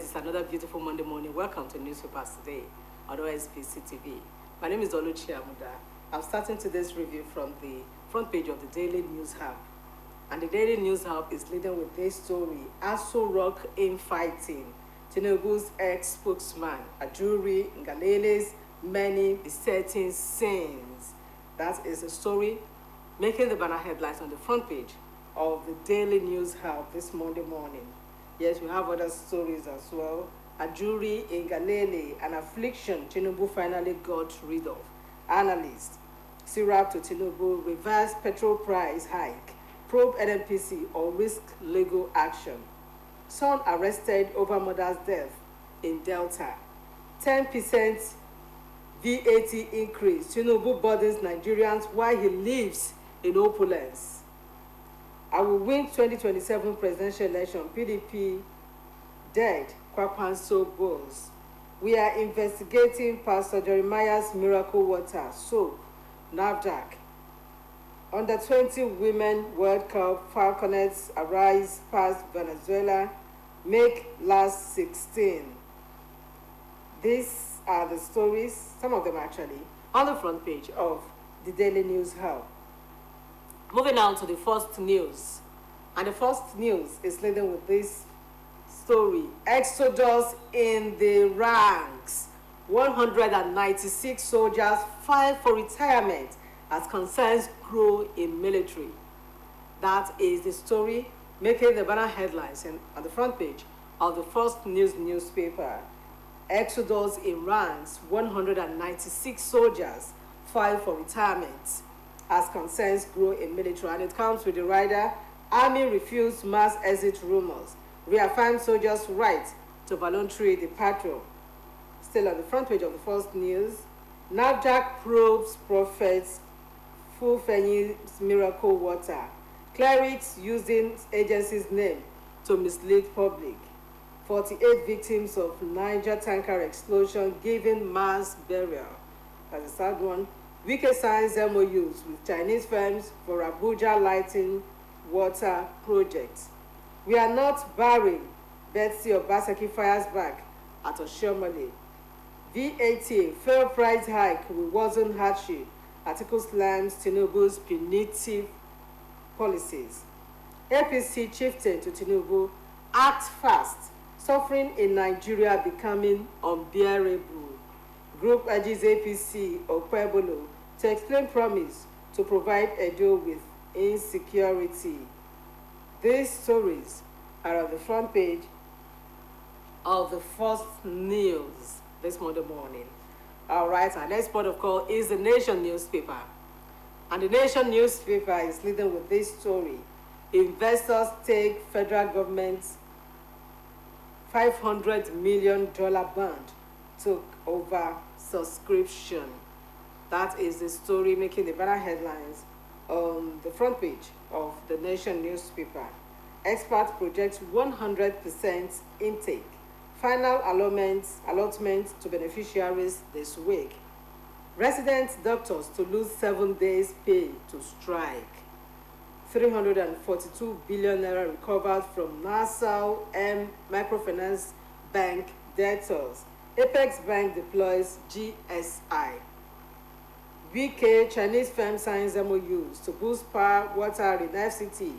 it's another beautiful Monday morning. Welcome to Newspapers Today on OSBC TV. My name is Oluchi Amuda. I'm starting today's review from the front page of the Daily News Hub. And the Daily News Hub is leading with this story: Aso Rock infighting. Tinubu's ex-spokesman, Ajuri Ngalele's many besetting sins. That is the story making the banner headlines on the front page of the Daily News Hub this Monday morning. Yes, we have other stories as well. Ajuri Ngalele, an affliction Tinubu finally got rid of. Analyst, syrup to Tinubu, reverse petrol price hike, probe NNPC or risk legal action. Son arrested over mother's death in Delta. 10% VAT increase. Tinubu burdens Nigerians while he lives in opulence. I will win 2027 presidential election. PDP dead. Kwakwanso goes. We are investigating Pastor Jeremiah's miracle water soap. NAFDAC. Under 20 Women World Cup, Falconets arise past Venezuela, make last 16. These are the stories, some of them actually, on the front page of the Daily News Hub. Moving on to the first news. And the first news is leading with this story: Exodus in the ranks. 196 soldiers file for retirement as concerns grow in military. That is the story making the banner headlines on the front page of the first news newspaper. Exodus in ranks. 196 soldiers file for retirement as concerns grow in military. And it comes with the rider: Army refused mass exit rumors, reaffirmed soldiers' right to voluntary departure. Still on the front page of the first news, NAFDAC probes prophets Fufenyi's miracle water. Clerics using agency's name to mislead public. 48 victims of Niger tanker explosion given mass burial. That's the third one. Wike signs MOUs with Chinese firms for Abuja lighting water projects. We are not barring. Betsy Obaseki fires back at Oshomole. VAT, fair price hike will worsen hardship. Article slams Tinubu's punitive policies. APC chieftain to Tinubu, act fast. Suffering in Nigeria becoming unbearable. Group urges APC Okwebolo to explain promise to provide Edo with insecurity. These stories are on the front page of the first news this Monday morning. All right, our next port of call is the Nation newspaper. And the Nation newspaper is leading with this story: investors take federal government's $500 million bond took over subscription. That is the story making the banner headlines on the front page of the Nation newspaper. Expert projects 100% intake. Final allotment to beneficiaries this week. Resident doctors to lose 7 days pay to strike. 342 billion naira recovered from Nassau M Microfinance Bank debtors. Apex Bank deploys GSI. BK Chinese firm signs MOUs to boost power, water in FCT.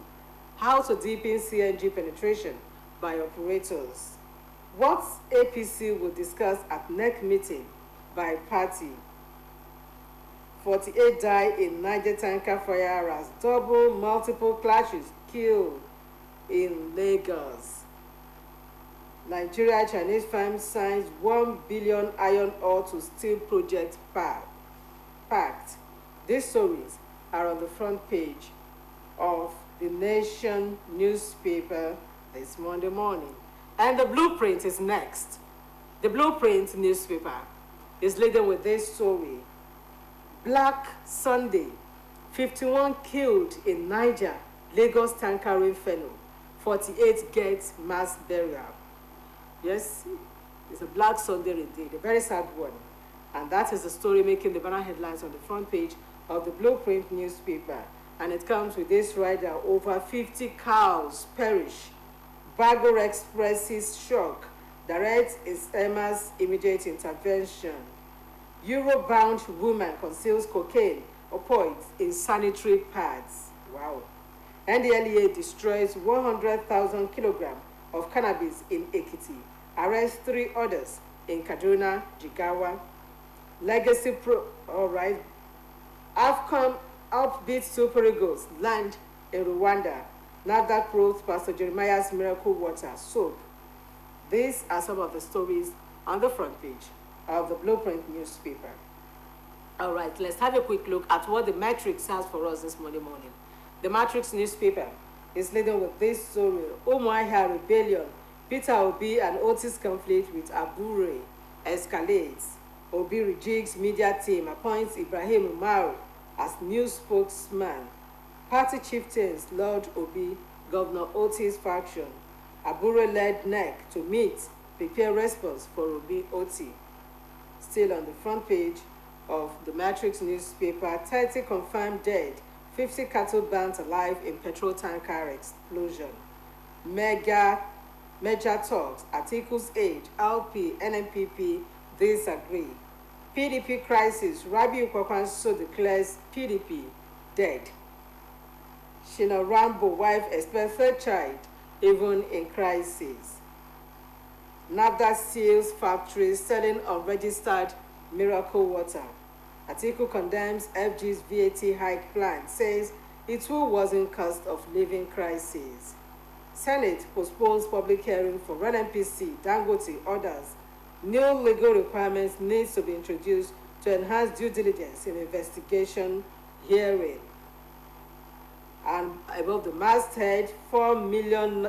How to deepen CNG penetration by operators. What APC will discuss at NEC meeting by party. 48 die in Niger tanker fire as double multiple clashes killed in Lagos. Nigeria Chinese firm signs 1 billion iron ore to steel project pact. These stories are on the front page of the Nation newspaper this Monday morning. And the Blueprint is next. The Blueprint newspaper is leading with this story: Black Sunday, 51 killed in Niger, Lagos tanker inferno, 48 gets mass burial. Yes, it's a Black Sunday indeed, a very sad one. And that is the story making the banner headlines on the front page of the Blueprint newspaper. And it comes with this rider: over 50 cows perish. Bagor Express's shock directs its EMA's immediate intervention. Euro-bound woman conceals cocaine opioids in sanitary pads. Wow. NDLEA destroys 100,000 kilograms of cannabis in Ekiti. Arrests 3 others in Kaduna, Jigawa. Legacy Pro. All right. AFCON upbeat Super Eagles land in Rwanda. NAFDAC proves Pastor Jeremiah's miracle water soap. These are some of the stories on the front page of the Blueprint newspaper. All right, let's have a quick look at what the Matrix has for us this Monday morning. The Matrix newspaper is leading with this story: Umuahia rebellion, Peter Obi and Otis conflict with Abure escalates. Obi rejigs media team, appoints Ibrahim Umaru as new spokesman. Party chieftains Lord Obi, Governor Otis faction. Abure led NEC to meet, prepare response for Obi Oti. Still on the front page of the Matrix newspaper, 30 confirmed dead, 50 cattle burnt alive in petrol tanker explosion. Major talks, Articles 8, LP, NNPP disagree. PDP crisis, Rabi Kwakwanso declares PDP dead. Shina Rambo wife expects third child, even in crisis. NAFDAC seals factories selling unregistered miracle water. Article condemns FG's VAT hike plan, says it will worsen cost of living crisis. Senate postpones public hearing for NNPC, Dangote orders. New legal requirements needs to be introduced to enhance due diligence in investigation hearing. And above the masthead, $4 million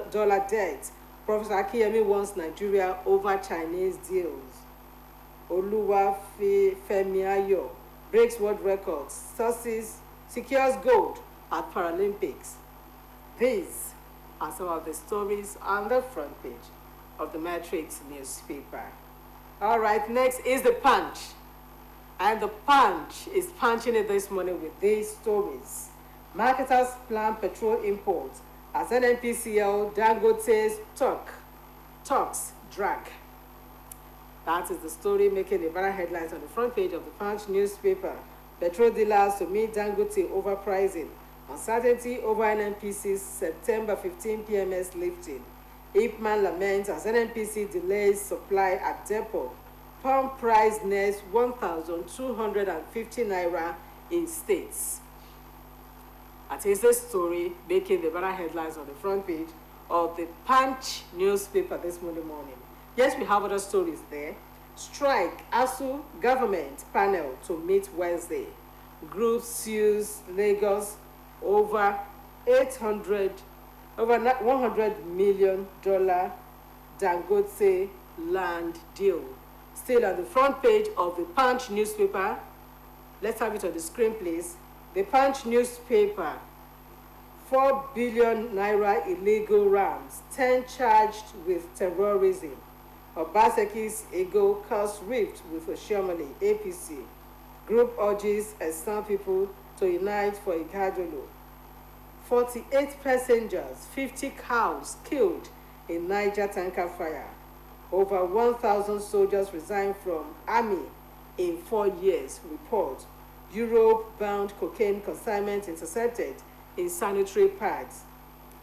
debt. Professor Akiyemi wants Nigeria over Chinese deals. Oluwa Femiayo breaks world records. Sources secures gold at Paralympics. These are some of the stories on the front page of the Matrix newspaper. All right, next is the Punch. And the Punch is punching it this morning with these stories. Marketers plan petrol imports as NNPCL Dangote's talks drag. That is the story making the banner headlines on the front page of the Punch newspaper. Petrol dealers to meet Dangote overpricing. Uncertainty over NNPC's September 15 PMS lifting. Ipman laments as NNPC delays supply at depot. Pump price next 1,250 naira in states. That is the story making the banner headlines on the front page of the Punch newspaper this Monday morning. Yes, we have other stories there. Strike, ASU government panel to meet Wednesday. Group sues Lagos over $100 million Dangote land deal. Still on the front page of the Punch newspaper. Let's have it on the screen, please. The Punch newspaper, 4 billion naira illegal rams, 10 charged with terrorism. Obaseki's ego caused rift with Oshiomhole, APC. Group urges some people to unite for Ighodalo. 48 passengers, 50 cows killed in Niger tanker fire. Over 1,000 soldiers resigned from army in 4 years, report. Europe-bound cocaine consignment intercepted in sanitary pads.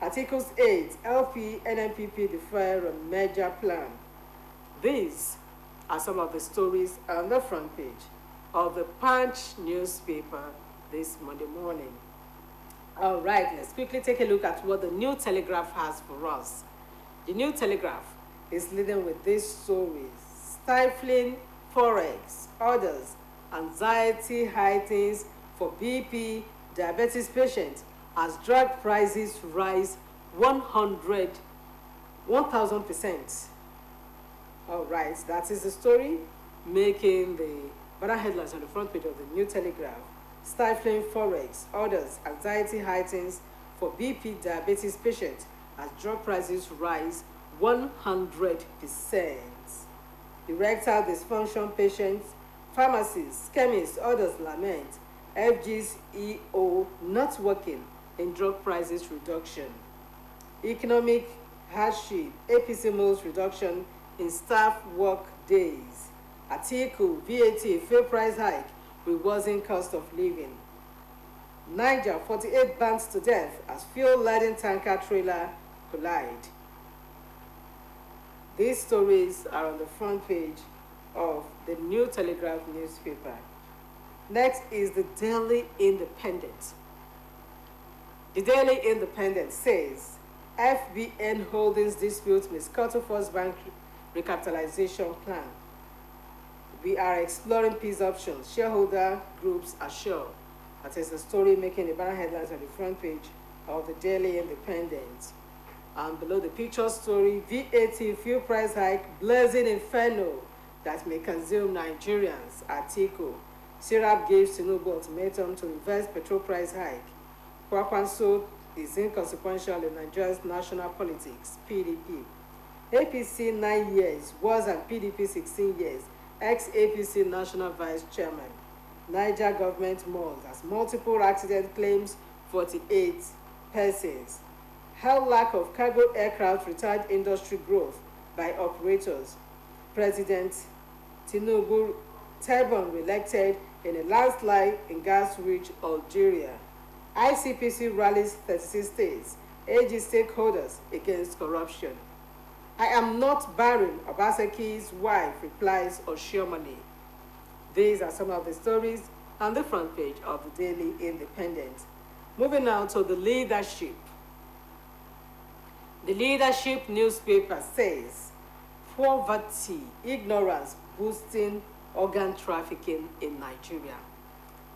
Articles 8, LP, NNPP defer on major plan. These are some of the stories on the front page of the Punch newspaper this Monday morning. All right, let's quickly take a look at what the New Telegraph has for us. The New Telegraph is leading with these stories: stifling forex, orders, anxiety heightens for BP diabetes patients as drug prices rise 1,000%. All right, that is the story making the banner headlines on the front page of the New Telegraph. Stifling forex, orders, anxiety heightens for BP diabetes patients as drug prices rise 100%. Erectile dysfunction patients, pharmacists, chemists, others lament FG's EO not working in drug prices reduction. Economic hardship, APC moves reduction in staff work days. Atiku, VAT, fuel price hike will worsen cost of living. Niger, 48 burnt to death as fuel-laden tanker trailer collide. These stories are on the front page of the New Telegraph newspaper. Next is the Daily Independent. The Daily Independent says, FBN Holdings dispute Ms. First Bank recapitalization plan. We are exploring peace options, shareholder groups assure. That is the story making the banner headlines on the front page of the Daily Independent. And below the picture story, VAT fuel price hike, blazing inferno that may consume Nigerians. Atiku. Syrup gives Tinubu ultimatum to reverse petrol price hike. Kwakwanso is inconsequential in Nigeria's national politics. PDP. APC 9 years, was and PDP 16 years. Ex-APC National Vice Chairman. Niger government mourns as multiple accident claims 48 persons. Hell lack of cargo aircraft retard industry growth by operators. President Tinubu Tebboune re-elected in a landslide in gas-rich Algeria. ICPC rallies 36 states, AG stakeholders against corruption. I am not barren, Obaseki's wife replies Oshiomhole. These are some of the stories on the front page of the Daily Independent. Moving now to the leadership. The leadership newspaper says, poverty, ignorance boosting organ trafficking in Nigeria.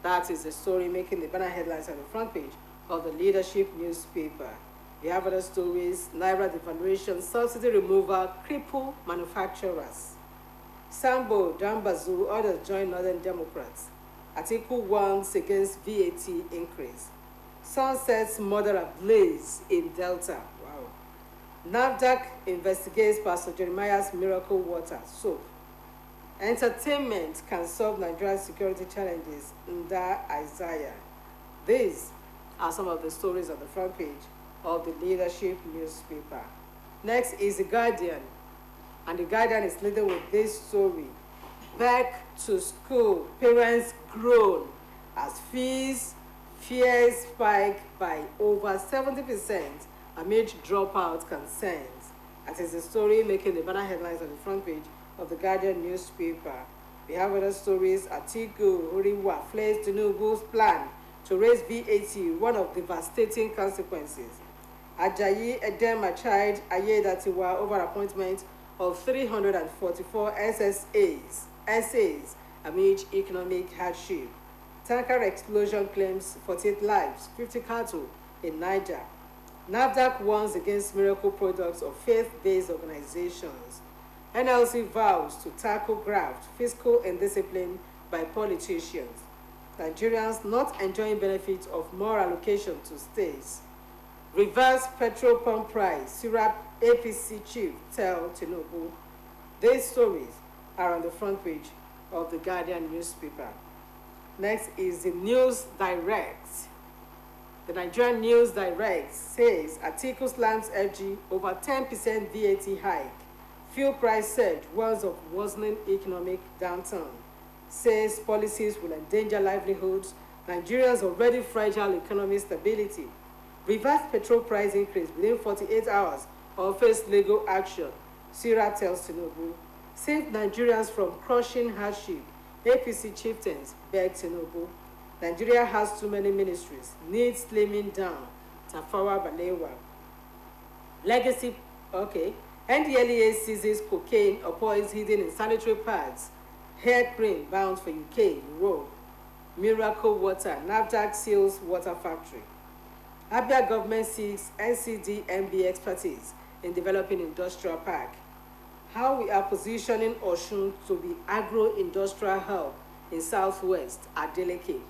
That is the story making the banner headlines on the front page of the leadership newspaper. We have other stories, Naira devaluation, subsidy removal, cripple manufacturers. Sambo, Dambazu, others join Northern Democrats. Atiku warns against VAT increase. Sunsets murder ablaze in Delta. Wow. NAFDAC investigates Pastor Jeremiah's miracle water soap. Entertainment can solve Nigeria's security challenges under Isaiah. These are some of the stories on the front page of the leadership newspaper. Next is The Guardian. And The Guardian is leading with this story. Back to school, parents groan as fears spike by over 70% amid dropout concerns. That is the story making the banner headlines on the front page of The Guardian newspaper. We have other stories. Atiku Uriwa flays Tinubu's plan to raise VAT, one of devastating consequences. Ajayi Edem Achide Ayedatiwa over appointment of 344 SAs amid economic hardship. Tanker explosion claims 48 lives, 50 cattle in Niger. NAFDAC warns against miracle products of faith-based organizations. NLC vows to tackle graft, fiscal indiscipline by politicians. Nigerians not enjoying benefits of more allocation to states. Reverse petrol pump price, Syrup APC chief tell Tinubu. These stories are on the front page of the Guardian newspaper. Next is the News Direct. The Nigerian News Direct says Atiku slams FG over 10% VAT hike. Fuel price surge warns of worsening economic downturn. Says policies will endanger livelihoods. Nigeria's already fragile economic stability. Reverse petrol price increase within 48 hours or face legal action. Syria tells Tinubu. Save Nigerians from crushing hardship. APC chieftains beg Tinubu. Nigeria has too many ministries. Needs slimming down. Tafawa Balewa. Legacy, okay. NDLEA seizes cocaine or poison hidden in sanitary pads. Hair cream bound for UK, Europe. Miracle water. NAFDAC seals water factory. Abia government seeks NCD-MB expertise in developing industrial park. How we are positioning Osun to be agro-industrial hub in Southwest, Adeleke.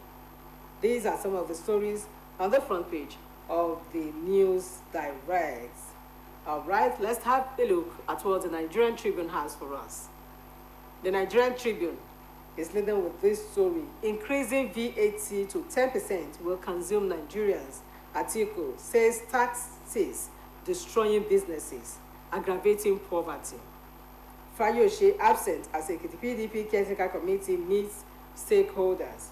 These are some of the stories on the front page of the News Direct. All right, let's have a look at what the Nigerian Tribune has for us. The Nigerian Tribune is leading with this story. Increasing VAT to 10% will consume Nigerians. Atiku says taxes destroying businesses, aggravating poverty. Fayose absent as a PDP caretaker committee meets stakeholders.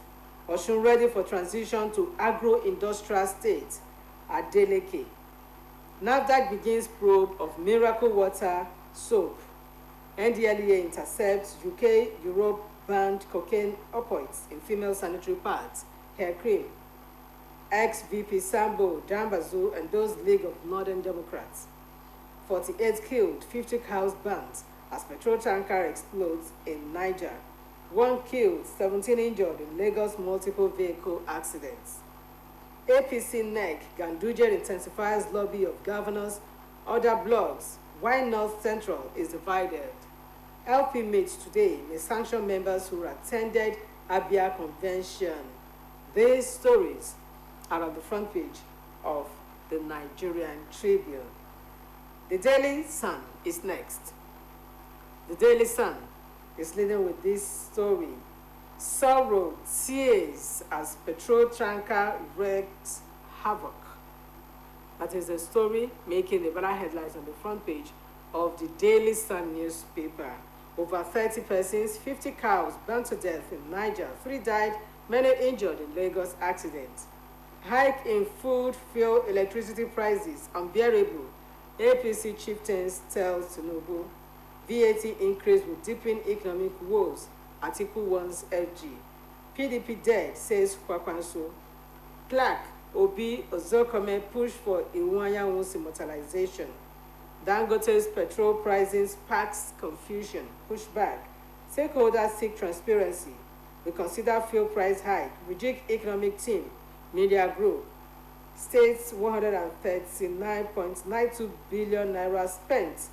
Osun ready for transition to agro-industrial state. Adeleke. NAFDAC begins probe of miracle water soap. NDLEA intercepts UK, Europe banned cocaine opioids in female sanitary pads, hair cream. Ex-VP Sambo, Dambazo endorsed League of Northern Democrats. 48 killed, 50 cows burnt as petrol tanker explodes in Niger. 1 killed, 17 injured in Lagos multiple vehicle accidents. APC NEC, Ganduje intensifies lobby of governors. Other blogs, why North Central is divided. LP meets today may sanction members who attended Abia Convention. These stories are on the front page of the Nigerian Tribune. The Daily Sun is next. The Daily Sun is leading with this story. Sorrow, tears as petrol tanker wreaks havoc. That is a story making the banner headlines on the front page of the Daily Sun newspaper. Over 30 persons, 50 cows burnt to death in Niger. 3 died, many injured in Lagos accident. Hike in food, fuel, electricity prices unbearable. APC chieftains tells Tinubu. VAT increase will deepen economic woes. Article 1's FG. PDP dead, says Kwakwanso. Plaque, Obi Ozokome push for Iwanyanwu's immortalization. Dangote's petrol pricing sparks confusion. Pushback. Stakeholders seek transparency. We consider fuel price hike. Reject economic team. Media group. States 139.92 billion naira spent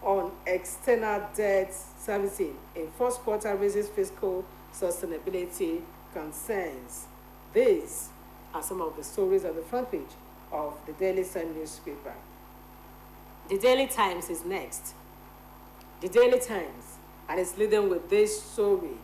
on external debt servicing in first quarter raises fiscal sustainability concerns. These are some of the stories on the front page of the Daily Sun newspaper. The Daily Times is next. The Daily Times, and it's leading with this story.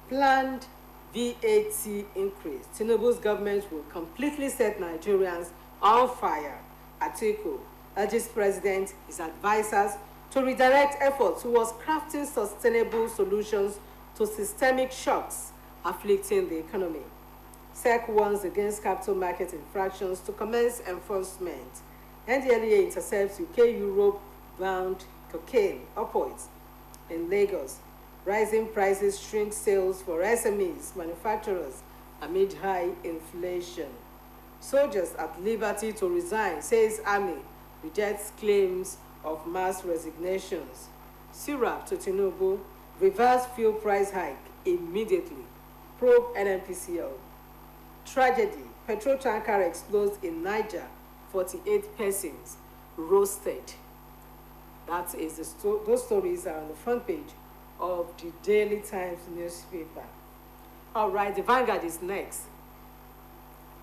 Planned VAT increase. Tinubu's government will completely set Nigerians on fire. Atiku urges president, his advisors, to redirect efforts towards crafting sustainable solutions to systemic shocks afflicting the economy. SEC warns against capital market infractions to commence enforcement. NDLEA intercepts UK-Europe bound cocaine opioids in Lagos. Rising prices shrink sales for SMEs, manufacturers amid high inflation. Soldiers at liberty to resign, says Army, rejects claims of mass resignations. Syrup to Tinubu, reverse fuel price hike immediately. Probe NNPCL. Tragedy, petrol tanker explodes in Niger, 48 persons roasted. That is those stories are on the front page of the Daily Times newspaper. All right, the Vanguard is next.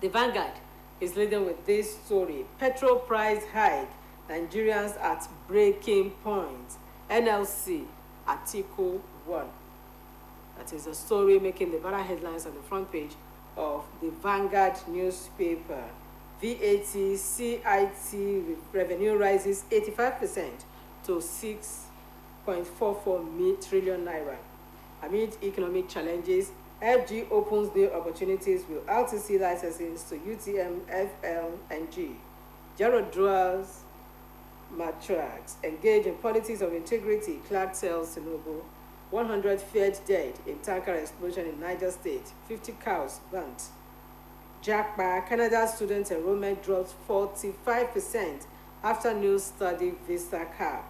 The Vanguard is leading with this story. Petrol price hike, Nigerians at breaking point. NLC, Article 1. That is a story making the banner headlines on the front page of the Vanguard newspaper. VAT, CIT revenue rises 85% to 6.44 trillion naira. Amid economic challenges, FG opens new opportunities with LTC licensing to UTM, FL, and G. Gerald draws Matrax, engage in politics of integrity, Clark tells Tinubu. 100 feared dead in tanker explosion in Niger State, 50 cows burnt. Jackpot, Canada student enrollment drops 45% after new study visa cap.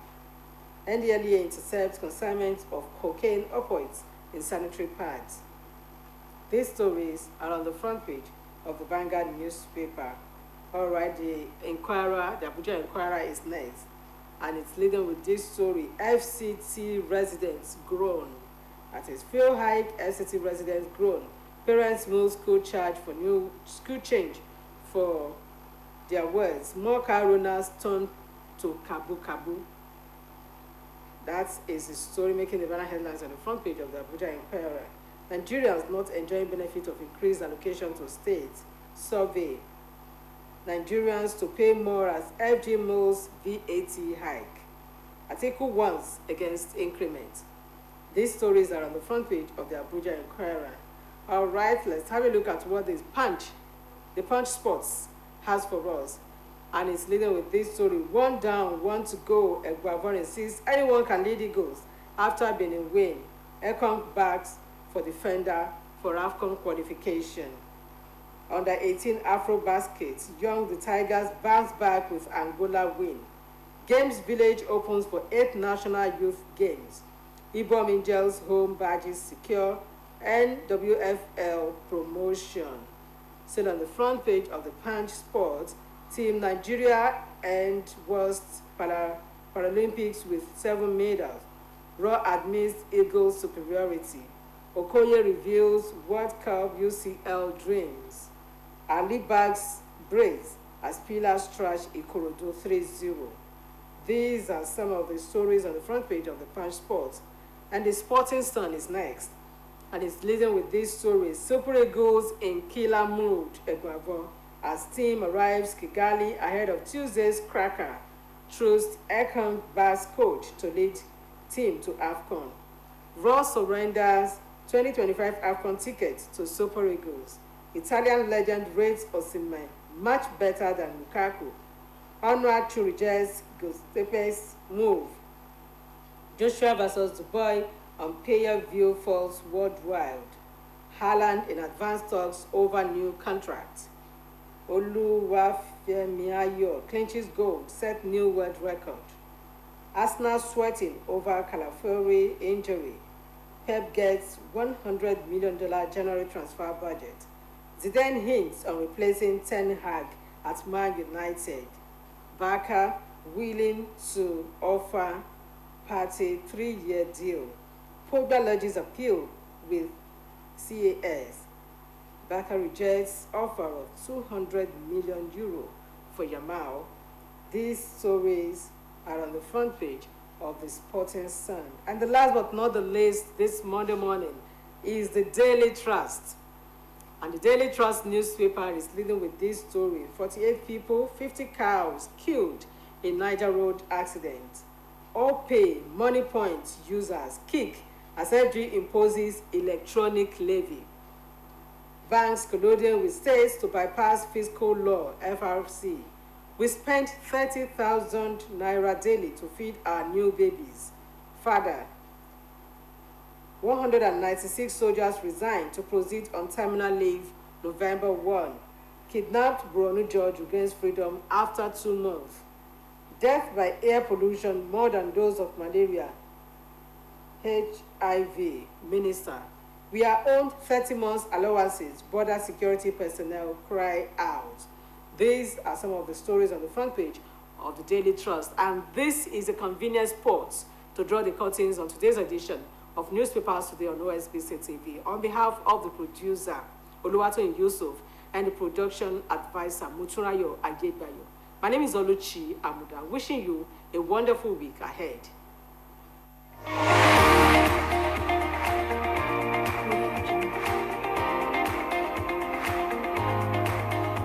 NDLEA intercepts consignment of cocaine opioids in sanitary pads. These stories are on the front page of the Vanguard newspaper. All right, the Inquirer, the Abuja Inquirer is next, and it's leading with this story. FCT residents groan. That is fuel hike, FCT residents groan. Parents move school charge for new school change for their words. More car owners turn to Kabu Kabu. That is the story making the banner headlines on the front page of the Abuja Inquirer. Nigerians not enjoying benefit of increased allocation to states. Survey. Nigerians to pay more as FG mills VAT hike. Atiku once against increment. These stories are on the front page of the Abuja Inquirer. All right, let's have a look at what the Punch Sports has for us. And it's leading with this story. One down, one to go. Eguavon insists anyone can lead Eagles after being in win. Ekong backs for defender for AFCON qualification. Under 18 Afro Baskets, Young the Tigers bounce back with Angola win. Games Village opens for 8th National Youth Games. Ibom Angels home badges secure. NWFL promotion. Still on the front page of the Punch Sports, Team Nigeria and worst Paralympics with 7 medals. Raw admits Eagles superiority. Okoye reveals World Cup UCL dreams. Ali bags braids as Pillars trash Ikorodu 3-0. These are some of the stories on the front page of the Punch Sports. And the Sporting Sun is next. And it's leading with this story. Super Eagles in killer mood, Eguavon, as team arrives Kigali ahead of Tuesday's cracker. Trusts Ekong Bass coach to lead team to AFCON. Raw surrenders 2025 AFCON tickets to Super Eagles. Italian legend rates Osun much better than Lukaku. Onward to reject Giuseppe's move. Joshua versus Dubois on payer view falls worldwide. Haaland in advanced talks over new contract. Oluwafemiayo clinches gold, set new world record. Arsenal sweating over Calafiori injury. Pep gets $100 million January transfer budget. Zidane hints on replacing Ten Hag at Man United. Barca willing to offer Partey 3-year deal. Pogba lodges appeal with CAS. Barca rejects offer of €200 million for Yamal. These stories are on the front page of the Sporting Sun. And the last but not the least, this Monday morning is the Daily Trust. And the Daily Trust newspaper is leading with this story. 48 people, 50 cows killed in Niger Road accident. All pay money points users kick as FG imposes electronic levy. Banks colluding with states to bypass fiscal law, FRC. We spent 30,000 naira daily to feed our new babies. Father, 196 soldiers resigned to proceed on terminal leave November 1. Kidnapped Borno George regains freedom after 2 months. Death by air pollution more than those of malaria. HIV Minister. We are owed 30 months allowances. Border security personnel cry out. These are some of the stories on the front page of the Daily Trust. And this is a convenient spot to draw the curtains on today's edition of Newspapers Today on OSBC TV. On behalf of the producer, Oluwatoyin Yusuf, and the production advisor, Muturayo Ayebayo, my name is Oluchi Amuda, wishing you a wonderful week ahead.